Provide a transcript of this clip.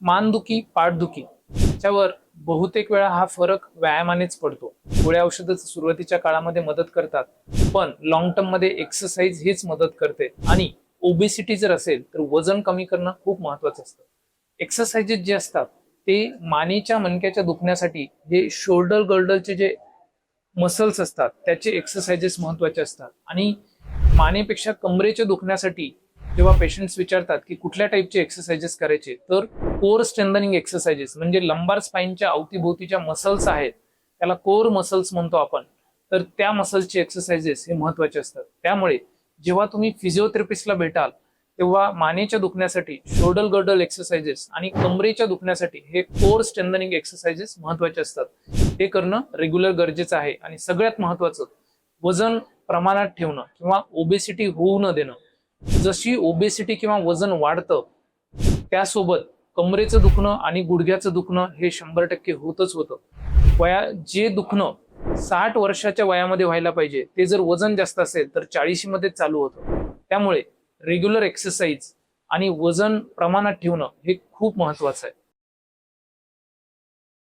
मानदुखी, पाठदुखी याच्यावर बहुतेक वेळा हा फरक व्यायामानेच पडतो. गोळ्या औषधं सुरुवातीच्या काळामध्ये मदत करतात, पण लॉंग टर्म मध्ये एक्सरसाइज हीच मदत करते. आणि ओबेसिटी जर असेल तर वजन कमी करणं खूप महत्वाचं असतं. एक्सरसाइजेस जे असतात ते मानेच्या मणक्याच्या दुखण्यासाठी, हे शोल्डर गर्डरचे जे मसल्स असतात त्याचे एक्सरसाइजेस महत्वाचे असतात. आणि मानेपेक्षा कमरेच्या दुखण्यासाठी जेव्हा पेशंट्स विचारतात की कुठल्या टाईपचे एक्सरसाइजेस करायचे, तर कोर स्ट्रेंथनिंग एक्सरसाइजेस म्हणजे लंबार स्पाइनच्या अवतीभोवतीच्या मसल्स आहेत, त्याला कोर मसल्स म्हणतो आपण, तर त्या मसल्सचे एक्सरसाइजेस हे महत्वाचे असतात. त्यामुळे जेव्हा तुम्ही फिजिओथेरपिस्टला भेटाल तेव्हा मानेच्या दुखण्यासाठी शोल्डर गर्डल एक्सरसाइजेस आणि कमरेच्या दुखण्यासाठी हे कोर स्ट्रेंथनिंग एक्सरसाइजेस महत्वाचे असतात. ते करणं रेग्युलर गरजेचं आहे. आणि सगळ्यात महत्वाचं, वजन प्रमाणात ठेवणं किंवा ओबेसिटी होऊ न देणं. जशी ओबेसिटी किंवा वजन वाढतं त्यासोबत कमरेचं दुखणं आणि गुडघ्याचं दुखणं हे 100% होतच होतं. जे दुखणं 60 वर्षाच्या वयामध्ये व्हायला पाहिजे ते जर वजन जास्त असेल तर 40 मध्ये चालू होतं. त्यामुळे रेग्युलर एक्सरसाइज आणि वजन प्रमाणात ठेवणं हे खूप महत्वाचं आहे.